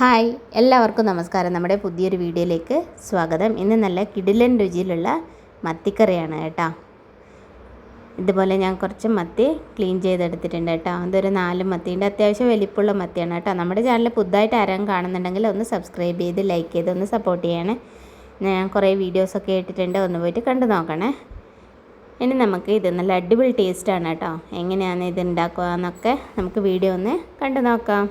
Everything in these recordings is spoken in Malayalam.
ഹായ് എല്ലാവർക്കും നമസ്കാരം. നമ്മുടെ പുതിയൊരു വീഡിയോയിലേക്ക് സ്വാഗതം. ഇന്ന് നല്ല കിടിലൻ രുചിയിലുള്ള മത്തിക്കറിയാണ് കേട്ടോ. ഇതുപോലെ ഞാൻ കുറച്ച് മത്തി ക്ലീൻ ചെയ്തെടുത്തിട്ടുണ്ട് കേട്ടോ. ഇതൊരു 4 മത്തിൻ്റെ അത്യാവശ്യം വലിപ്പമുള്ള മത്തിയാണ് കേട്ടോ. നമ്മുടെ ചാനൽ പുതുതായിട്ട് ആരെങ്കിലും കാണുന്നുണ്ടെങ്കിൽ ഒന്ന് സബ്സ്ക്രൈബ് ചെയ്ത് ലൈക്ക് ചെയ്ത് ഒന്ന് സപ്പോർട്ട് ചെയ്യണേ. ഞാൻ കുറേ വീഡിയോസൊക്കെ ഇട്ടിട്ടുണ്ട്, ഒന്ന് പോയിട്ട് കണ്ടു നോക്കണേ. ഇനി നമുക്ക് ഇത് നല്ല അടിപൊളി ടേസ്റ്റാണ് കേട്ടോ. എങ്ങനെയാണ് ഇത് ഉണ്ടാക്കുക എന്നൊക്കെ നമുക്ക് വീഡിയോ ഒന്ന് കണ്ടു നോക്കാം.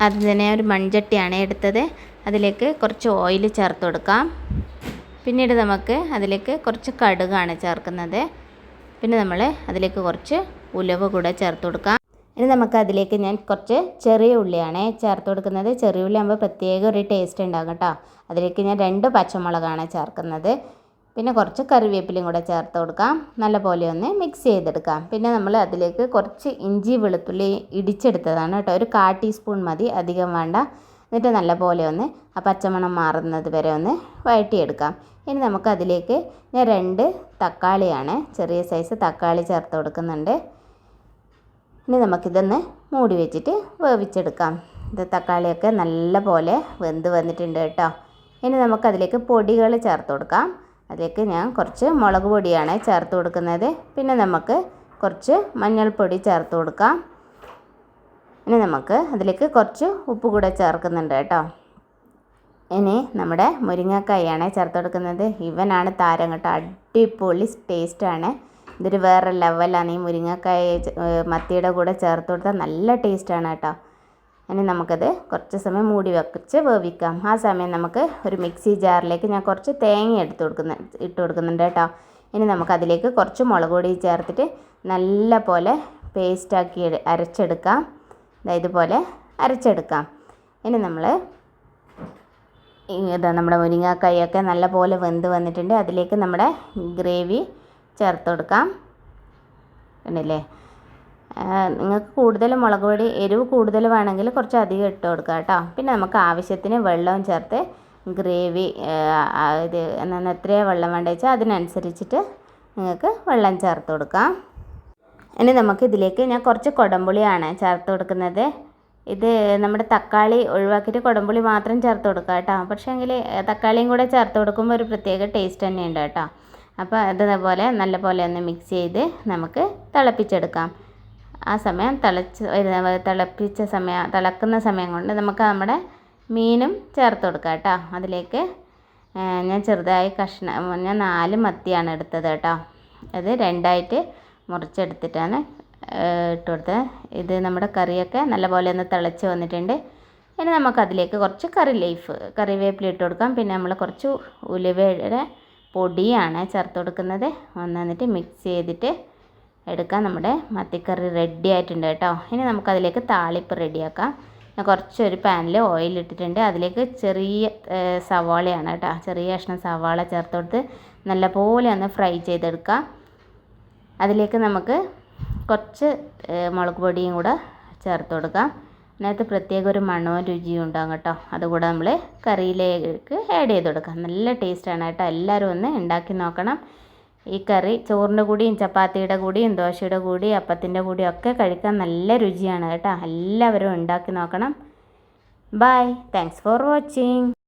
ആദ്യം തന്നെ ഒരു മൺചട്ടിയാണ് എടുത്തത്. അതിലേക്ക് കുറച്ച് ഓയിൽ ചേർത്ത് കൊടുക്കാം. പിന്നീട് നമുക്ക് അതിലേക്ക് കുറച്ച് കടുകാണ് ചേർക്കുന്നത്. പിന്നെ നമ്മൾ അതിലേക്ക് കുറച്ച് ഉലുവ കൂടെ ചേർത്ത് കൊടുക്കാം. ഇനി നമുക്ക് അതിലേക്ക് ഞാൻ കുറച്ച് ചെറിയ ഉള്ളിയാണ് ചേർത്ത് കൊടുക്കുന്നത്. ചെറിയ ഉള്ളി ആകുമ്പോൾ പ്രത്യേക ഒരു ടേസ്റ്റ് ഉണ്ടാകും കേട്ടോ. അതിലേക്ക് ഞാൻ 2 പച്ചമുളകാണ് ചേർക്കുന്നത്. പിന്നെ കുറച്ച് കറിവേപ്പിലയും കൂടെ ചേർത്ത് കൊടുക്കാം. നല്ലപോലെ ഒന്ന് മിക്സ് ചെയ്തെടുക്കാം. പിന്നെ നമ്മൾ അതിലേക്ക് കുറച്ച് ഇഞ്ചി വെളുത്തുള്ളി ഇടിച്ചെടുത്തതാണ് കേട്ടോ. ഒരു 1/4 ടീസ്പൂൺ മതി, അധികം വേണ്ട. എന്നിട്ട് നല്ലപോലെ ഒന്ന് ആ പച്ചമണം മാറുന്നത് വരെ ഒന്ന് വഴറ്റിയെടുക്കാം. ഇനി നമുക്ക് അതിലേക്ക് ഞാൻ 2 തക്കാളിയാണ്, ചെറിയ സൈസ് തക്കാളി ചേർത്ത് കൊടുക്കുന്നുണ്ട്. ഇനി നമുക്കിതൊന്ന് മൂടി വെച്ചിട്ട് വേവിച്ചെടുക്കാം. ഇത് തക്കാളിയൊക്കെ നല്ലപോലെ വെന്ത് വന്നിട്ടുണ്ട് കേട്ടോ. ഇനി നമുക്കതിലേക്ക് പൊടികൾ ചേർത്ത് കൊടുക്കാം. അതിലേക്ക് ഞാൻ കുറച്ച് മുളക് പൊടിയാണ് ചേർത്ത് കൊടുക്കുന്നത്. പിന്നെ നമുക്ക് കുറച്ച് മഞ്ഞൾപ്പൊടി ചേർത്ത് കൊടുക്കാം. ഇനി നമുക്ക് അതിലേക്ക് കുറച്ച് ഉപ്പ് കൂടെ ചേർക്കുന്നുണ്ട് കേട്ടോ. ഇനി നമ്മുടെ മുരിങ്ങക്കായാണ് ചേർത്ത് കൊടുക്കുന്നത്. ഇവനാണ് താരം കേട്ടോ. അടിപൊളി ടേസ്റ്റാണ്. ഇതൊരു വേറെ ലെവലാണ്. ഈ മുരിങ്ങക്കായ മത്തിയുടെ കൂടെ ചേർത്ത് കൊടുത്താൽ നല്ല ടേസ്റ്റാണ് കേട്ടോ. ഇനി നമുക്കത് കുറച്ച് സമയം മൂടി വെച്ച് വേവിക്കാം. ആ സമയം നമുക്ക് ഒരു മിക്സി ജാറിലേക്ക് ഞാൻ കുറച്ച് തേങ്ങ ഇട്ട് കൊടുക്കുന്നുണ്ട് കേട്ടോ. ഇനി നമുക്കതിലേക്ക് കുറച്ച് മുളക് പൊടി ചേർത്തിട്ട് നല്ല പോലെ പേസ്റ്റാക്കി അരച്ചെടുക്കാം. ഇതുപോലെ അരച്ചെടുക്കാം. ഇനി നമ്മുടെ മുരിങ്ങക്കായൊക്കെ നല്ല പോലെ വെന്ത് വന്നിട്ടുണ്ട്. അതിലേക്ക് നമ്മുടെ ഗ്രേവി ചേർത്ത് കൊടുക്കാം. കണ്ടില്ലേ? നിങ്ങൾക്ക് കൂടുതൽ മുളക് പൊടി എരിവ് കൂടുതൽ വേണമെങ്കിൽ കുറച്ച് അധികം ഇട്ട് കൊടുക്കുക കേട്ടോ. പിന്നെ നമുക്ക് ആവശ്യത്തിന് വെള്ളവും ചേർത്ത് ഗ്രേവി ഇത് എത്രയാണ് വെള്ളം വേണ്ടത് വെച്ചാൽ അതിനനുസരിച്ചിട്ട് നിങ്ങൾക്ക് വെള്ളം ചേർത്ത് കൊടുക്കാം. ഇനി നമുക്ക് ഇതിലേക്ക് ഞാൻ കുറച്ച് കുടംപുളിയാണ് ചേർത്ത് കൊടുക്കുന്നത്. ഇത് നമ്മുടെ തക്കാളി ഒഴിവാക്കിയിട്ട് കുടംപുളി മാത്രം ചേർത്ത് കൊടുക്കുക കേട്ടോ. പക്ഷേങ്കിൽ തക്കാളിയും കൂടെ ചേർത്ത് കൊടുക്കുമ്പോൾ ഒരു പ്രത്യേക ടേസ്റ്റ് തന്നെയുണ്ട് കേട്ടോ. അപ്പോൾ അതുപോലെ നല്ലപോലെ ഒന്ന് മിക്സ് ചെയ്ത് നമുക്ക് തിളപ്പിച്ചെടുക്കാം. ആ സമയം തിളക്കുന്ന സമയം കൊണ്ട് നമുക്ക് നമ്മുടെ മീനും ചേർത്ത് കൊടുക്കാം കേട്ടോ. അതിലേക്ക് ഞാൻ ചെറുതായി ഞാൻ 4 മത്തിയാണ് എടുത്തത് കേട്ടോ. അത് 2ആയിട്ട് മുറിച്ചെടുത്തിട്ടാണ് ഇട്ട് കൊടുത്തത്. ഇത് നമ്മുടെ കറിയൊക്കെ നല്ലപോലെ ഒന്ന് തിളച്ച് വന്നിട്ടുണ്ട്. ഇനി നമുക്കതിലേക്ക് കുറച്ച് കറിവേപ്പില ഇട്ട് കൊടുക്കാം. പിന്നെ നമ്മൾ കുറച്ച് ഉലുവയുടെ പൊടിയാണ് ചേർത്ത് കൊടുക്കുന്നത്. വന്നിട്ട് മിക്സ് ചെയ്തിട്ട് എടുക്കാം. നമ്മുടെ മത്തിക്കറി റെഡി ആയിട്ടുണ്ട് കേട്ടോ. ഇനി നമുക്കതിലേക്ക് താളിപ്പ് റെഡിയാക്കാം. ഞാൻ കുറച്ചൊരു പാനിൽ ഓയിൽ ഇട്ടിട്ടുണ്ട്. അതിലേക്ക് ചെറിയ സവാളയാണ് കേട്ടോ. ചെറിയ കഷ്ണം സവാള ചേർത്ത് കൊടുത്ത് നല്ലപോലെ ഒന്ന് ഫ്രൈ ചെയ്തെടുക്കാം. അതിലേക്ക് നമുക്ക് കുറച്ച് മുളക് പൊടിയും കൂടെ ചേർത്ത് കൊടുക്കാം. അതിനകത്ത് പ്രത്യേക ഒരു മണവും രുചിയും ഉണ്ടാകും കേട്ടോ. അതുകൂടെ നമ്മൾ കറിയിലേക്ക് ആഡ് ചെയ്ത് കൊടുക്കാം. നല്ല ടേസ്റ്റാണ് കേട്ടോ. എല്ലാവരും ഒന്ന് ഉണ്ടാക്കി നോക്കണം. ഈ കറി ചോറിൻ്റെ കൂടിയും ചപ്പാത്തിയുടെ കൂടിയും ദോശയുടെ കൂടിയും അപ്പത്തിൻ്റെ കൂടിയും ഒക്കെ കഴിക്കാൻ നല്ല രുചിയാണ് കേട്ടോ. എല്ലാവരും ഉണ്ടാക്കി നോക്കണം. ബൈ. Thanks for watching.